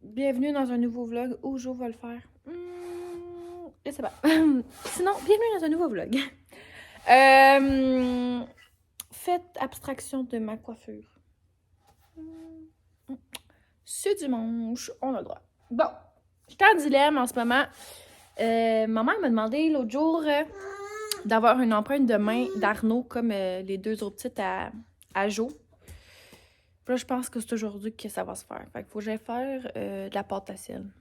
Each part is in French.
Bienvenue dans un nouveau vlog. Où je vais le faire? Je sais pas. Sinon, bienvenue dans un nouveau vlog. Faites abstraction de ma coiffure. Ce dimanche, on a le droit. Bon, j'étais en dilemme en ce moment. Ma mère m'a demandé l'autre jour d'avoir une empreinte de main d'Arnaud comme les deux autres petites à Jo. Puis là, je pense que c'est aujourd'hui que ça va se faire. Fait qu'il faut que j'aille faire de la pâte à sel.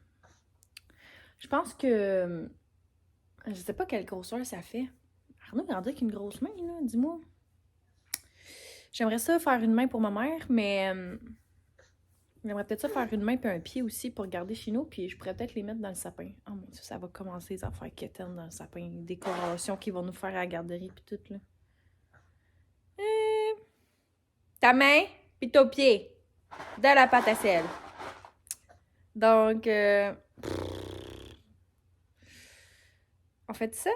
Je pense que... je sais pas quelle grosseur ça fait. Arnaud, il en dit qu'une grosse main, là, dis-moi. J'aimerais ça faire une main pour ma mère, mais... j'aimerais peut-être ça faire une main puis un pied aussi pour garder chez nous, puis je pourrais peut-être les mettre dans le sapin. Oh mon Dieu, ça va commencer les affaires quétaines dans le sapin. Les décorations qu'ils vont nous faire à la garderie puis tout, là. Ta main puis ton pied dans la pâte à sel. Donc, on fait ça?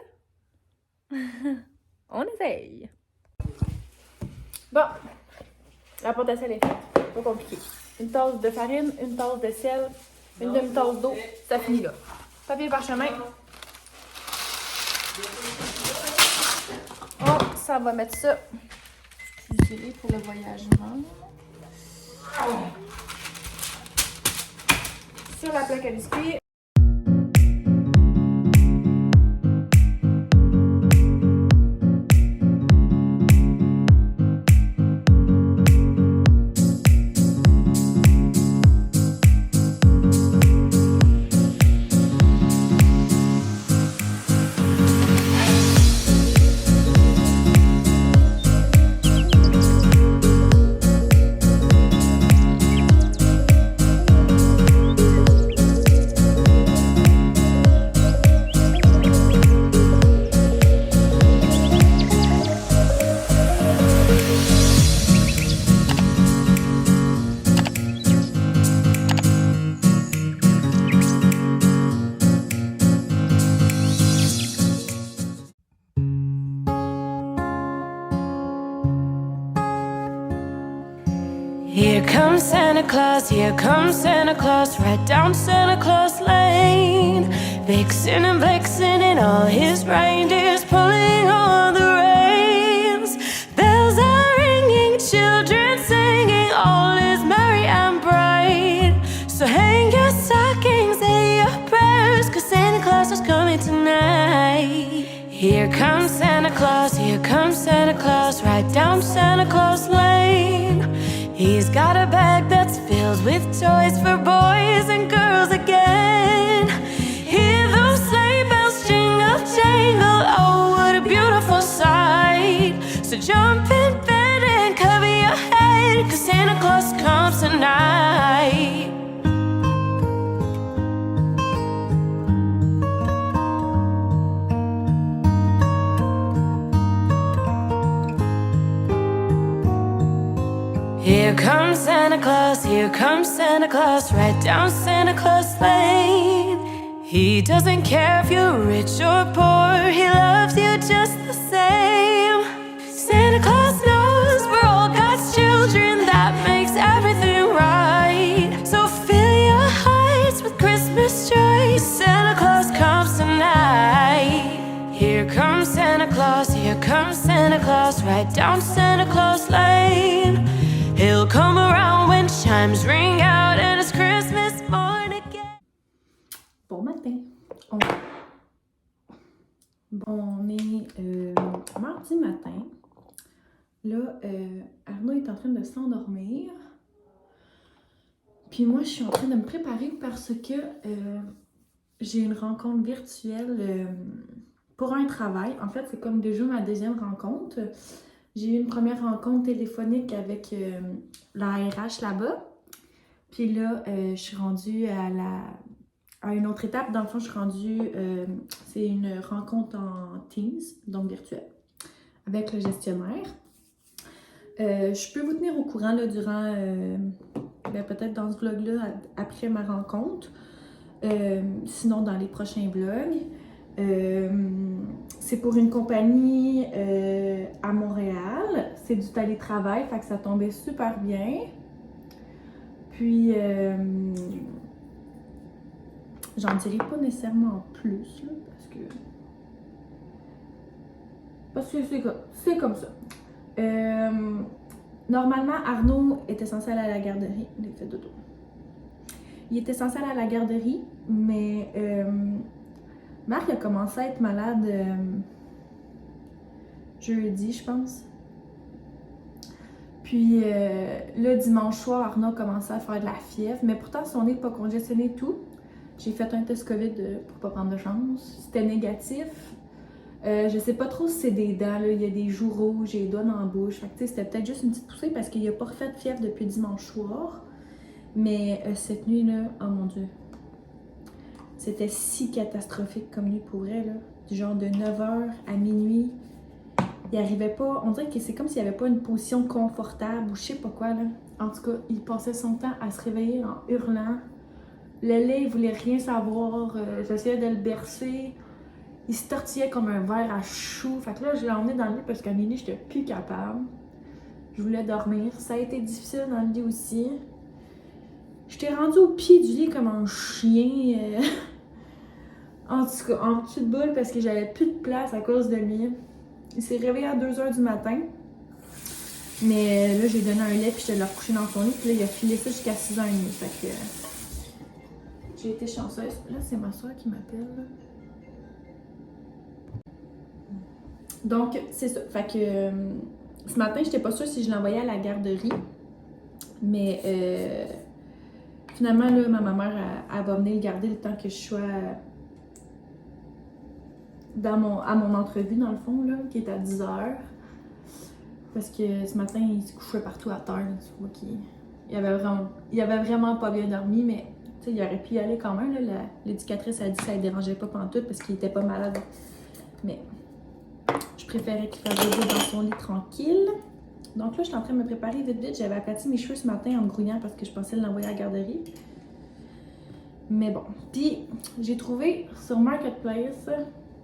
On essaye. Bon, la pâte à sel est faite. Pas compliqué. Une tasse de farine, une tasse de sel, une demi-tasse d'eau. Ça finit là. Papier parchemin. Ça va mettre ça. Désolée pour le voyagement. Sur la plaque à biscuits. Here comes Santa Claus, right down Santa Claus Lane. Vixen and Vixen and all his reindeers pulling on the reins. Bells are ringing, children singing, all is merry and bright. So hang your stockings, say your prayers, 'cause Santa Claus is coming tonight. Here comes Santa Claus, right down Santa Claus Lane. He's got a bag that's filled with toys for boys and girls again. Hear those sleigh bells jingle, jangle, oh what a beautiful sight. So jump in bed and cover your head, 'cause Santa Claus comes tonight. Here comes Santa Claus, right down Santa Claus Lane. He doesn't care if you're rich or poor, he loves you just the same. Santa Claus knows we're all God's children, that makes everything right. So fill your hearts with Christmas joy, Santa Claus comes tonight. Here comes Santa Claus, right down Santa Claus Lane. He'll come around when chimes ring out and it's Christmas morn again. Bon matin. On est mardi matin. Là, Arnaud est en train de s'endormir. Puis moi, je suis en train de me préparer parce que j'ai une rencontre virtuelle pour un travail. En fait, c'est comme déjà ma deuxième rencontre. J'ai eu une première rencontre téléphonique avec la RH là-bas. Puis là, je suis rendue à une autre étape. Dans le fond, je suis rendue... c'est une rencontre en Teams, donc virtuelle, avec le gestionnaire. Je peux vous tenir au courant là, durant... peut-être dans ce vlog-là, après ma rencontre. Sinon, dans les prochains vlogs. C'est pour une compagnie à Montréal. C'est du télétravail, fait que ça tombait super bien. Puis, j'en dirai pas nécessairement plus, là, parce que c'est comme ça. Normalement, Arnaud était censé aller à la garderie. Il a fait dodo. Il était censé aller à la garderie, mais Marc a commencé à être malade jeudi, je pense. Puis le dimanche soir, Arnaud a commencé à faire de la fièvre, mais pourtant son nez n'est pas congestionné et tout. J'ai fait un test COVID pour pas prendre de chance. C'était négatif. Je sais pas trop si c'est des dents, là. Il y a des joues rouges et des doigts dans la bouche. Fait que c'était peut-être juste une petite poussée parce qu'il a pas refait de fièvre depuis dimanche soir. Mais cette nuit-là, oh mon Dieu, c'était si catastrophique comme nuit pour vrai, là. Du genre de 9h à minuit. Il arrivait pas, on dirait que c'est comme s'il n'y avait pas une position confortable ou je sais pas quoi, là. En tout cas, il passait son temps à se réveiller en hurlant. Le lait, il voulait rien savoir. J'essayais de le bercer. Il se tortillait comme un verre à chou. Fait que là, je l'ai emmené dans le lit parce qu'à minuit, j'étais plus capable. Je voulais dormir. Ça a été difficile dans le lit aussi. J'étais rendue au pied du lit comme un chien. En tout cas, en petite boule parce que j'avais plus de place à cause de lui. Il s'est réveillé à 2h du matin. Mais là, j'ai donné un lait puis je l'ai recouché dans son lit. Puis là, il a filé ça jusqu'à 6h30. Fait que j'ai été chanceuse. Là, c'est ma soeur qui m'appelle. Donc, c'est ça. Fait que ce matin, j'étais pas sûre si je l'envoyais à la garderie. Mais finalement, là, ma mère elle va venir le garder le temps que je sois à mon entrevue, dans le fond, là, qui est à 10h. Parce que ce matin, il se couchait partout à terre. Tu vois qu'il avait vraiment pas bien dormi, mais tu sais, il aurait pu y aller quand même. L'éducatrice a dit que ça ne dérangeait pas pantoute parce qu'il était pas malade. Mais je préférais qu'il fasse dodo dans son lit tranquille. Donc là, je suis en train de me préparer vite. J'avais aplati mes cheveux ce matin en me grouillant parce que je pensais l'envoyer à la garderie. Mais bon. Puis, j'ai trouvé sur Marketplace,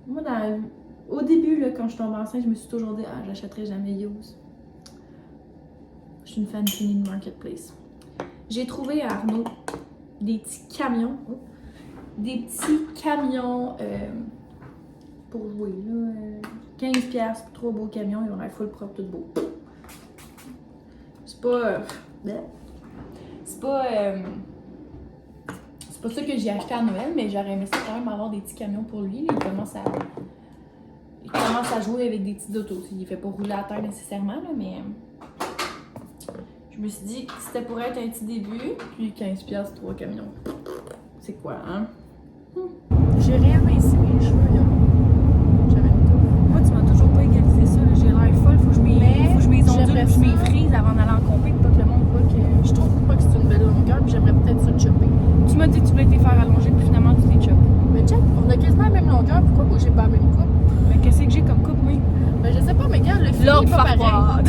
moi, au début, là, quand je tombe enceinte, je me suis toujours dit « Ah, j'achèterai jamais Use ». Je suis une fan finie de Marketplace. J'ai trouvé à Arnaud des petits camions. Pour jouer, là. 15$ pour 3 beaux camions. Ils ont l'air full propre, tout beau. C'est pas ça que j'ai acheté à Noël, mais j'aurais aimé ça quand même avoir des petits camions pour lui. Il commence à jouer avec des petits autos. Il fait pas rouler à terre nécessairement, là, mais je me suis dit que c'était pour être un petit début. Puis 15$, 3 camions. C'est quoi, hein? J'ai réinvincé mes cheveux, là. J'avais une touffe. Moi, tu m'as toujours pas égalisé ça, là. J'ai l'air folle. Faut que je m'y ondule, faut que je m'y frise avant d'aller en compé pour pas que le monde voit que je trouve pas que c'est une belle longueur, puis j'aimerais peut-être ça le chopper. Tu m'as dit que tu voulais te faire allonger, puis finalement tu t'es chopé. Mais check, on a quasiment la même longueur. Pourquoi moi j'ai pas la même coupe? Mais qu'est-ce que j'ai comme coupe, oui? Ben je sais pas, mais regarde, le fini est pas pareil.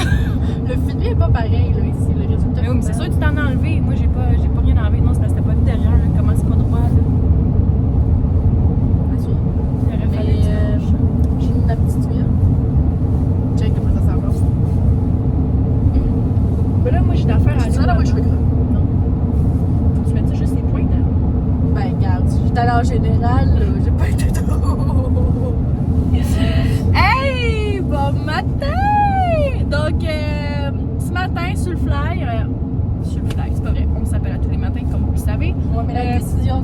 Le fini est pas pareil, là, ici. Le résultat. Mais oui, mais c'est sûr que tu t'en as enlevé. Moi, j'ai pas rien enlevé. Non, c'est parce que c'était pas vu derrière, là. Comment c'est pas droit, là? J'ai mis ma petite tuile. Check comment ça s'en va. Ben là, moi, j'ai d'affaires à aller. Là, moi, je veux gras. Non. Faut que tu mettes juste les points, là. Ben, regarde, j'étais allée en général, là. J'ai pas été trop. Hey! Bon matin! Donc, ce matin, sur le fly, c'est pas vrai, on s'appelle à tous les matins, comme vous le savez. Ouais, mais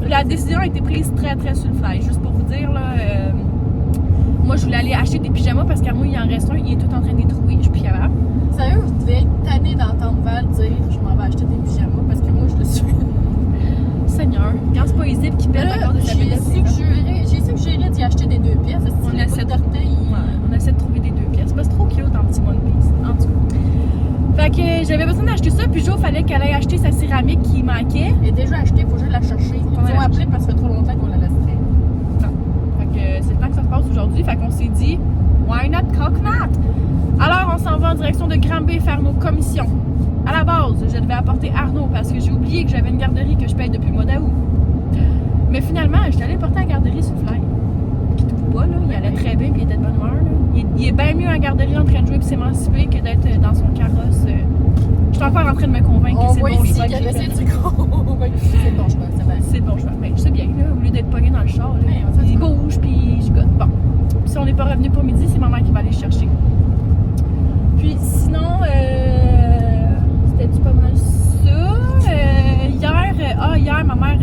la décision a été prise très, très sur le fly. Juste pour vous dire, là, moi, je voulais aller acheter des pyjamas parce qu'à moi, il en reste un, il est tout en train de les trouver, je suis plus capable. Sérieux, vous devez être tanné d'entendre Val dire je m'en vais acheter des pyjamas parce que moi, je le suis. Seigneur, quand c'est pas Isib qui pète à cause de sa belle. J'ai suggéré d'y acheter des 2 pièces. On essaie de trouver des 2 pièces. C'est trop cute en petit one piece. En tout cas. Fait que j'avais besoin d'acheter ça, puis Jo, il fallait qu'elle aille acheter sa céramique qui manquait. Elle est déjà achetée, il faut juste la chercher. Ils ont appelé parce que ça fait trop longtemps qu'on la laisserait. Fait que c'est le temps que ça se passe aujourd'hui. Fait qu'on s'est dit, why not coconut? Alors, on s'en va en direction de Granby faire nos commissions. À la base, je devais apporter Arnaud parce que j'ai oublié que j'avais une garderie que je paye depuis le mois d'août. Mais finalement, je suis allée porter à la garderie sur Fly. Puis tout pas, là. Il allait très bien, puis il était de bonne humeur, là. Il est bien mieux en garderie en train de jouer et s'émanciper que d'être dans son carrosse suis encore en train de me convaincre que c'est le bon choix. On voit ici qu'elle essaie de convaincre. C'est le bon choix, c'est bien. C'est le bon choix. Mais je sais bien, là, au lieu d'être pogné dans le char, là, Ouais, on il bouge, puis je goûte. Bon. Puis si on n'est pas revenu pour midi, c'est maman qui va aller chercher. Puis sinon, c'était-tu pas mal ça? Hier, ma mère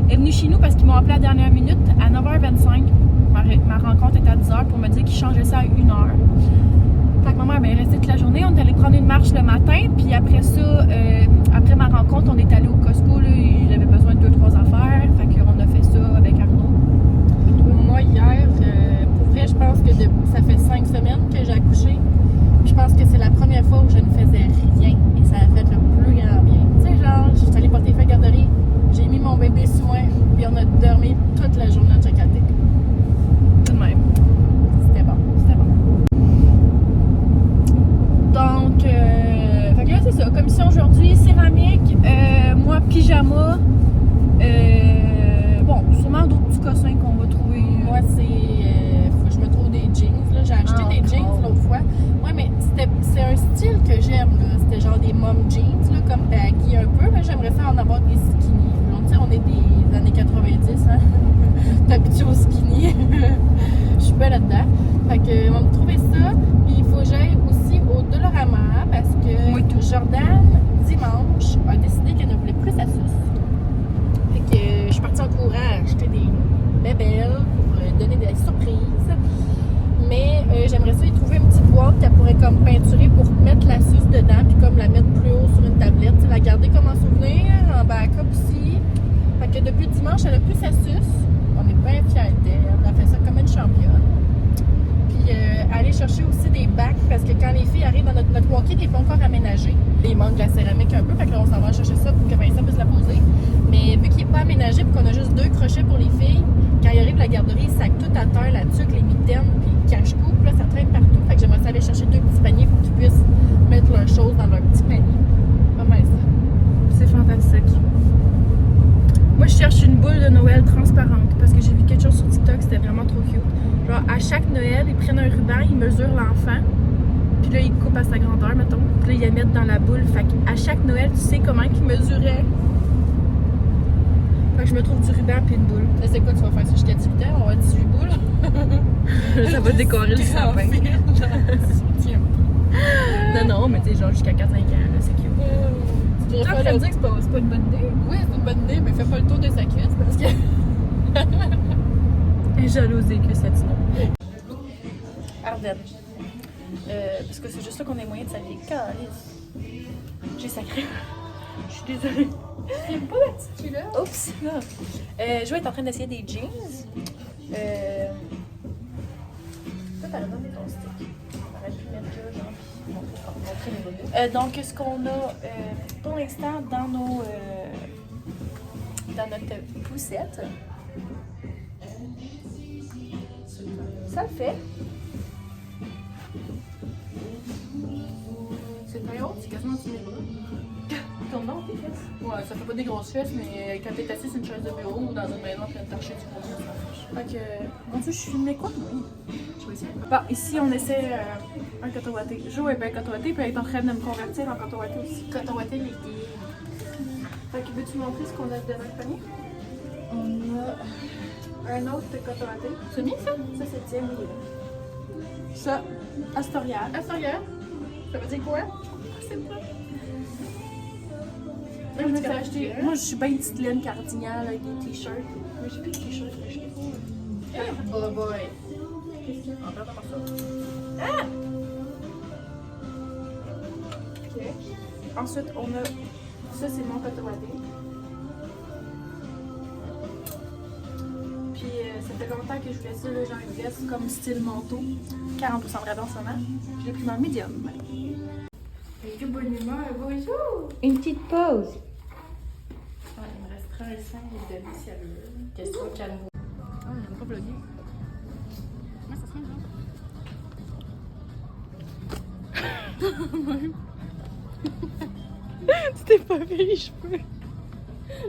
est venue chez nous parce qu'ils m'ont appelé à la dernière minute à 9h25. Ma rencontre était à 10h pour me dire qu'ils changeaient ça à 1h. Fait que ma mère est restée toute la journée. On est allé prendre une marche le matin. Puis après ça, après ma rencontre, on est allé au Costco. Là, j'avais besoin de 2-3 affaires. Fait qu'on a fait ça avec Arnaud. Moi, hier, pour vrai, je pense que ça fait 5 semaines que j'ai accouché. Je pense que c'est la première fois où je ne faisais rien. Et ça a fait le plus grand bien. Tu sais, genre, je suis allée porter fait garderie. J'ai mis mon bébé sous moi. Puis on a dormi toute la journée à Tchakaté. Tout de même. C'était bon. C'était bon. Donc, fait que là, c'est ça. Commission aujourd'hui, céramique, moi, pyjama. Bon, sûrement d'autres petits cossins qu'on va trouver. Moi, faut que je me trouve des jeans. Là. J'ai acheté des jeans l'autre fois. Ouais, mais c'est un style que j'aime. C'était genre des mom jeans, là, comme baggy un peu, mais j'aimerais ça en avoir des skinny. Donc, tu sais, on est des années 90, hein. T'es habitué au skinny. Je suis pas là-dedans. Fait que, on va me trouver ça. Puis, il faut que j'aille aussi au Dollarama parce que Oui, tout. Jordan, dimanche, a décidé qu'elle ne voulait plus sa sauce. Fait que je suis partie en courant acheter des bébelles pour donner des surprises. Mais j'aimerais ça y trouver une petite boîte qu'elle pourrait comme peinturer pour mettre la suce dedans puis comme la mettre plus haut sur une tablette. La garder comme en souvenir, en backup aussi. Fait que depuis dimanche, elle a plus sa suce. On est bien fiers d'elle. Elle a fait ça comme une championne. Puis aller chercher aussi des bacs parce que quand les filles arrivent dans notre walkie, n'est pas encore aménagé. Il manque de la céramique un peu, fait que là, on s'en va chercher ça pour que Vincent puisse la poser. Mais vu qu'il n'est pas aménagé et qu'on a juste 2 crochets pour les filles, quand ils arrivent à la garderie, ils sacent tout à terre là-dessus avec les mitaines puis cache-coupe, là, ça traîne partout. Fait que j'aimerais ça aller chercher 2 petits paniers pour qu'ils puissent mettre leurs choses dans leur petit panier. Pas mal ça. C'est fantastique. Moi, je cherche une boule de Noël transparente parce que j'ai vu quelque chose sur TikTok, c'était vraiment trop cute. Genre, à chaque Noël, ils prennent un ruban, ils mesurent l'enfant, puis là, ils coupent à sa grandeur, mettons. Puis là, ils la mettent dans la boule. Fait qu'à chaque Noël, tu sais comment ils mesuraient. Fait que je me trouve du ruban puis une boule. Là, c'est quoi, tu vas faire ça jusqu'à 18 ans? On va 18 boules. Ça va décorer le sapin. Non, mais tu sais, genre jusqu'à 4-5 ans, là, c'est cute. Tu Tu es en train de dire que c'est pas une bonne idée? Oui, c'est une bonne idée, mais fais pas le tour de sa cuisse parce que. Elle est jalouse des cuisses latino. Ardennes. Parce que c'est juste là qu'on a moyen de s'habiller. Calice. J'ai sacré. Je suis désolée. J'aime pas la petite fille là. Oups. Non. Jo est en train d'essayer des jeans. Toi, t'as donné ton stick. On aurait pu mettre là, genre. Montrer les bobos. Donc, ce qu'on a pour l'instant dans nos. Dans notre poussette. Ça le fait. C'est très haut, c'est quasiment sur mes bras. Tourne donc tes fesses. Ouais, ça fait pas des grosses fesses, mais quand t'es assis sur une chaise de bureau ou dans une maison en train de torcher du gros, ça marche. Fait que. Mon Dieu, je suis mais quoi? Je vais essayer. Bon, ici, on essaie un coton watté. Jo est bien coton watté, puis elle est en train de me convertir en coton watté aussi. Coton watté, il est. Fait que veux-tu montrer ce qu'on a dans notre panier? On a un autre coton watté. C'est bien ça? Ça, c'est le tien, oui. Ça, Astoria. Astoria? Ça veut dire quoi? Je sais pas. Moi, je me fais acheter. Moi, je suis bien une petite laine cardinale avec des t-shirts. Mais j'ai plus de t-shirts, mais je sais pas. Oh boy. Qu'est-ce qu'il y a? On va faire ça. Ah! Ok. Ensuite, on a. Ça, c'est mon coton watté. Puis, ça fait longtemps que je voulais ça, là, genre une veste comme style manteau. 40% de rabais en ce moment. Je l'ai pris dans le médium. Que bonne humeur, bonjour! Une petite pause. Ah, il me reste 35 et demi sérieux. Qu'est-ce que tu veux, calme-vous? Ah, j'aime pas vlogger. Ouais, ça serait genre. Tu t'es pas fait les cheveux.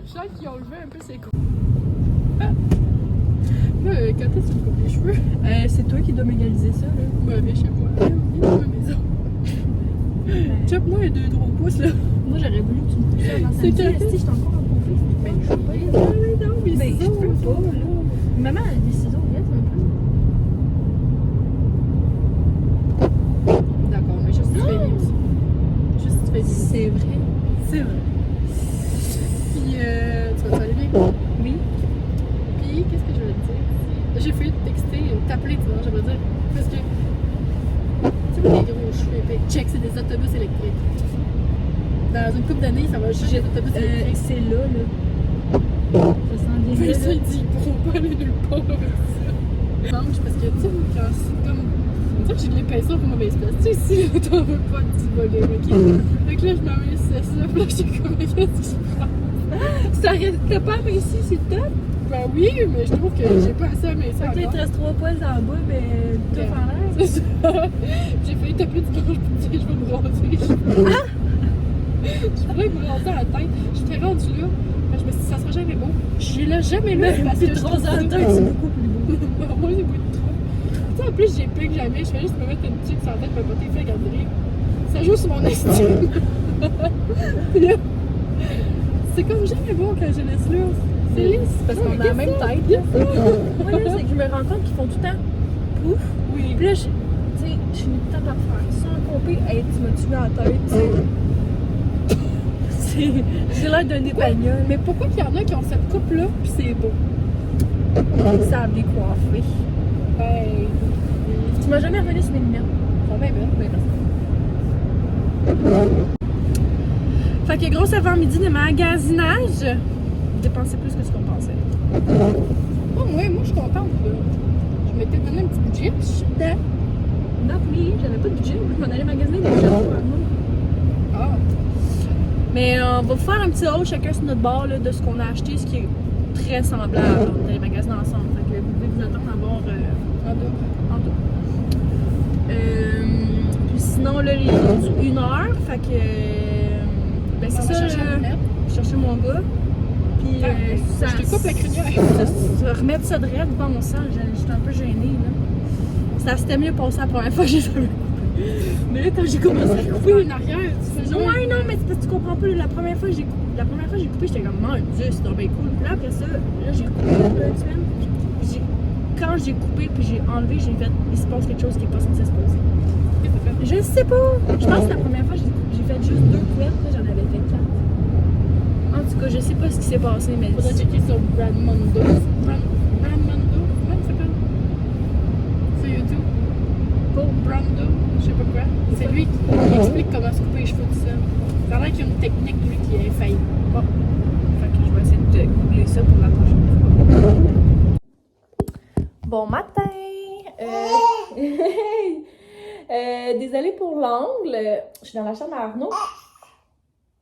Je sens qu'ils ont levé un peu ses coups. Ah. Là, quand est-ce que tu me coupes les cheveux? C'est toi qui dois m'égaliser ça, là. Ouais, mais je sais pas. Viens à la maison. Chope-moi un 2-3 pouces, là. Moi, j'aurais voulu que tu me pousses ça dans C'est ta correct. si je suis encore en conflit. Mais je peux pas. Non, mais Ben, je ciseaux, peux pas, là. Maman, elle a des ciseaux, yes, un peu. D'accord, mais juste si tu fais bien aussi. Juste si tu fais bien. C'est vrai. C'est vrai. Puis, tu vas aller bien? Oui. Puis, qu'est-ce que je veux te dire? J'ai failli te texter, t'appeler, tu vois, j'aimerais dire. Parce que, tu sais, les gros cheveux épais, check, c'est des autobus électriques. Dans une couple d'années, ça va changer d'autobus électriques. C'est là, là. Ça sent bien Mais ça, là. il dit, ils pourront pas aller nulle part avec ça. Mange, parce que, tu sais, quand c'est comme. On dirait que j'ai de l'épaisseur pour mauvaise place. Tu sais, si t'en veux pas de petit volume, ok? Fait que là, je m'en mets ça, puis là, j'étais comme, qu'est-ce que je prends? Ça reste pas, mais ici, c'est top. Ben oui, mais je trouve que j'ai pas assez aimé ça. Fait que là, il te encore. reste 3 poils en bas, mais tout Ouais. en l'air. C'est ça. J'ai failli taper du gauche pour dire, je vais me raser les cheveux. Je pourrais me raser à la tête. J'étais rendue là. Fait que je me suis dit, ça sera jamais beau. Je suis là jamais là parce que je trouve ça. c'est beaucoup plus beau. Moi, j'ai beaucoup de trop. Tu sais, en plus, j'ai plus que jamais. Je fais juste me mettre une petite sur la tête, me porter fait garderie. Ça joue sur mon estime. Puis là, c'est comme jamais beau quand je laisse là. C'est lisse. Parce qu'on a la même tête, là. Moi, là, c'est que je me rends compte qu'ils font tout le temps pouf. Oui. Puis là, tu sais, je suis tout le temps par faire ça en compé. Hey, tu m'as tué en tête, tu sais. J'ai l'air d'un épagnol. Mais pourquoi qu'il y en a qui ont cette coupe-là, puis c'est beau? Ils savent décoiffer. Ben. Tu m'as jamais revenu sur mes lunettes. Ça va bien. Oui, merci. Fait que gros avant-midi de magasinage. Dépenser plus que ce qu'on pensait. Oh, moi, je suis contente, là. Je m'étais donné un petit budget, puis je suis dedans. Non, oui, j'avais pas de budget. Moi, je m'en allais magasiner des choses pour nous. Ah. Mais on va faire un petit haul chacun sur notre bord là, de ce qu'on a acheté, ce qui est très semblable dans les magasins ensemble. Fait que vous pouvez vous attendre à voir En deux. en tout. Puis sinon, là, il est rendu 1h. Fait que. Ben, c'est ça, je cherchais mon gars. Puis ça. Je te coupe la crinière. Se remettre ça de raide, bon sang, j'étais un peu gênée. Là. Ça s'était mieux passé la première fois que j'ai fait couper. Mais là, quand j'ai commencé à couper. En arrière, tu fais Ouais, non, mais c'est parce que tu comprends pas. La première fois que j'ai coupé, j'étais comme, mon Dieu, c'est donc bien cool. Puis là, après ça, là, j'ai coupé là, une semaine. Puis quand j'ai coupé, puis j'ai enlevé, j'ai fait, il se passe quelque chose qui est pas censé se passer. Je sais pas. Je pense que la première fois, j'ai fait juste 2 couettes, là, j'en avais fait 4. En tout cas, je sais pas ce qui s'est passé, mais. Faudrait checker sur Brandmondo. Brandmondo, comment ça s'appelle? Sur YouTube. Paul Brando, je sais pas quoi. C'est lui qui explique comment se couper les cheveux tout seul. Ça a l'air qu'il y a une technique, lui, qui est infaillible. Bon. Fait que je vais essayer de googler ça pour la prochaine fois. Bon matin! Désolée pour l'angle. Je suis dans la chambre à Arnaud.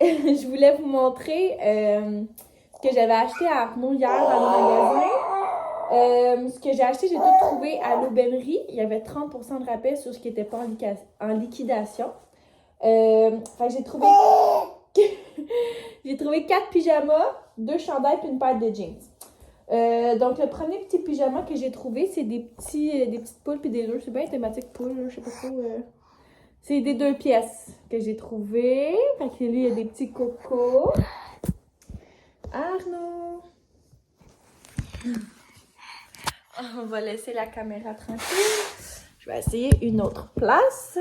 Je voulais vous montrer ce que j'avais acheté à Arnaud hier dans le magasin. Ce que j'ai acheté, j'ai tout trouvé à l'aubainerie. Il y avait 30% de rabais sur ce qui n'était pas en liquidation. Fait que j'ai trouvé... j'ai trouvé 4 pyjamas, 2 chandails et une paire de jeans. Donc, le premier petit pyjama que j'ai trouvé, c'est des petites poules et des œufs. C'est bien thématique poule, je sais pas trop. C'est des 2 pièces que j'ai trouvé. Fait que lui, il y a des petits cocos. Arnaud! On va laisser la caméra tranquille. Je vais essayer une autre place.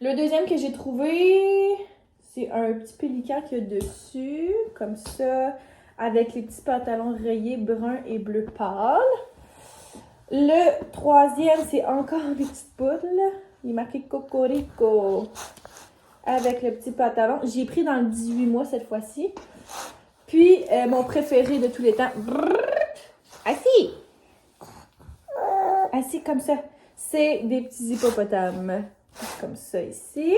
Le deuxième que j'ai trouvé, c'est un petit pélican qu'il y a dessus, comme ça, avec les petits pantalons rayés brun et bleu pâle. Le troisième, c'est encore des petites poules. Il est marqué Cocorico avec le petit pantalon. J'ai pris dans le 18 mois cette fois-ci. Puis, mon préféré de tous les temps. Assis! Assis comme ça. C'est des petits hippopotames. Comme ça ici.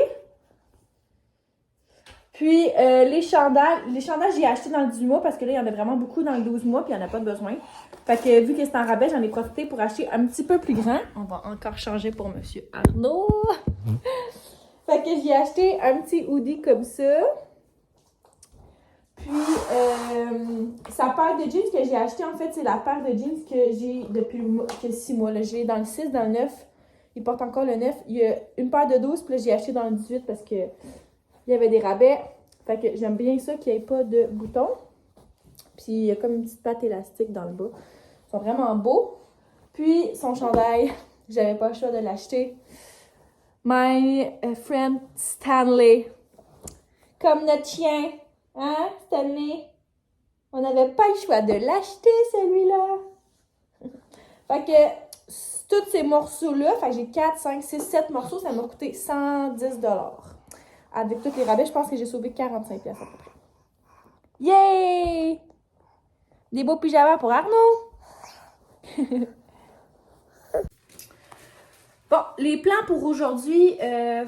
Puis, les chandails, j'ai acheté dans le 18 mois parce que là, il y en a vraiment beaucoup dans le 12 mois puis il n'y en a pas besoin. Fait que, vu que c'est en rabais, j'en ai profité pour acheter un petit peu plus grand. On va encore changer pour Monsieur Arnaud. Fait que j'ai acheté un petit hoodie comme ça. Puis, sa paire de jeans que j'ai acheté, en fait, c'est la paire de jeans que j'ai depuis 6 mois. Là. Je l'ai dans le 6, dans le 9. Ils portent encore le 9. Il y a une paire de 12, puis là, j'ai acheté dans le 18 parce que il y avait des rabais. Fait que j'aime bien ça qu'il n'y ait pas de boutons. Puis il y a comme une petite patte élastique dans le bas. Ils sont vraiment beaux. Puis son chandail, j'avais pas le choix de l'acheter. My friend Stanley. Comme notre chien. Hein, Stanley? On n'avait pas le choix de l'acheter, celui-là. Fait que tous ces morceaux-là, fait que j'ai 4, 5, 6, 7 morceaux, ça m'a coûté 110 $. Avec tous les rabais, je pense que j'ai sauvé 45 $ à peu près. Yay! Des beaux pyjamas pour Arnaud! Bon, les plans pour aujourd'hui,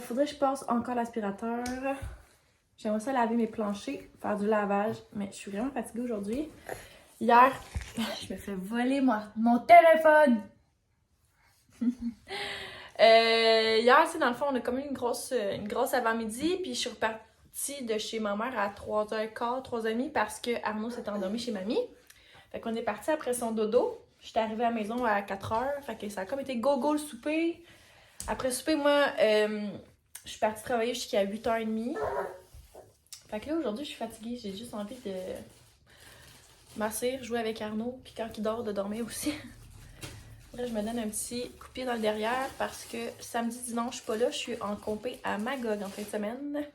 faudrait que je passe encore l'aspirateur. J'aimerais ça laver mes planchers, faire du lavage, mais je suis vraiment fatiguée aujourd'hui. Hier, je me fais voler mon téléphone! Hier, c'est dans le fond, on a comme une grosse avant-midi, puis je suis repartie de chez ma mère à 3h15, 3h30 parce que Arnaud s'est endormi chez mamie. Fait qu'on est parti après son dodo. J'étais arrivée à la maison à 4h, fait que ça a comme été go-go le souper. Après le souper, moi, je suis partie travailler jusqu'à 8h30. Fait que là, aujourd'hui, je suis fatiguée, j'ai juste envie de m'asseoir, jouer avec Arnaud, puis quand il dort, de dormir aussi. Là, je me donne un petit coup de pied dans le derrière parce que samedi, dimanche, je suis pas là. Je suis en compé à Magog en fin de semaine.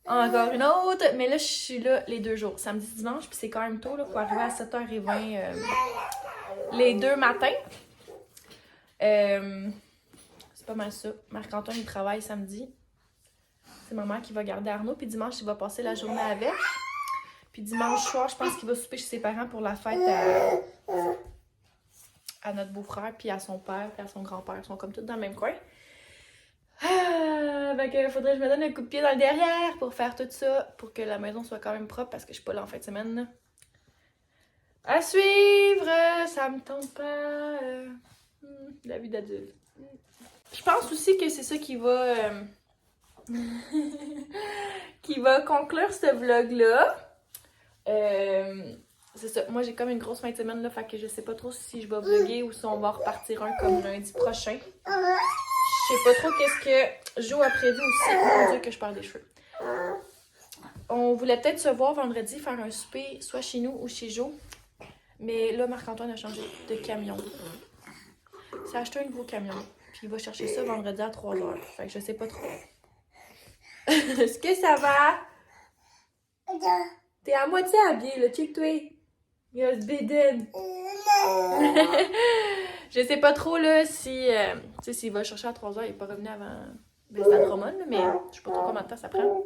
Encore une autre. Mais là, je suis là les 2 jours. Samedi, dimanche, puis c'est quand même tôt. Il faut arriver à 7h20 les 2 matins. C'est pas mal ça. Marc-Antoine, il travaille samedi. C'est ma mère qui va garder Arnaud. Puis dimanche, il va passer la journée avec. Puis dimanche soir, je pense qu'il va souper chez ses parents pour la fête à notre beau-frère, puis à son père, puis à son grand-père. Ils sont comme tous dans le même coin. Fait que faudrait que je me donne un coup de pied dans le derrière pour faire tout ça, pour que la maison soit quand même propre, parce que je suis pas là en fin de semaine. Là. À suivre! Ça me tente pas. La vie d'adulte. Je pense aussi que c'est ça qui va... qui va conclure ce vlog-là. C'est ça, moi j'ai comme une grosse fin de semaine là, fait que je sais pas trop si je vais vlogger ou si on va repartir un comme lundi prochain. Je sais pas trop qu'est-ce que Jo a prévu aussi. Mon Dieu que je parle des cheveux. On voulait peut-être se voir vendredi, faire un souper soit chez nous ou chez Jo. Mais là, Marc-Antoine a changé de camion. Il s'est acheté un nouveau camion. Puis il va chercher ça vendredi à 3h. Fait que je sais pas trop. Est-ce que ça va? T'es à moitié habillée, là, check-toi. Il y a ce bédine. Je sais pas trop, là, si... tu sais, s'il va le chercher à 3h, il est pas revenu avant... Ben, c'est à Drummond, là, mais je sais pas trop combien de temps ça prend.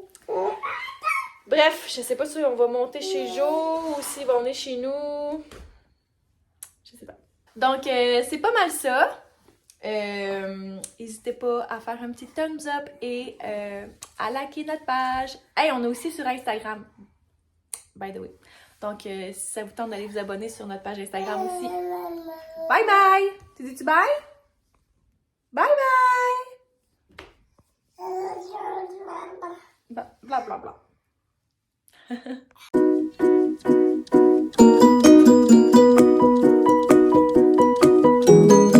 Bref, je sais pas si on va monter chez Jo ou s'il va venir chez nous. Je sais pas. Donc, c'est pas mal ça. N'hésitez pas à faire un petit thumbs up et à liker notre page. Hey, on est aussi sur Instagram. By the way. Donc, si ça vous tente d'aller vous abonner sur notre page Instagram aussi. Bye bye! Tu dis-tu bye? Bye bye! Bla bla bla.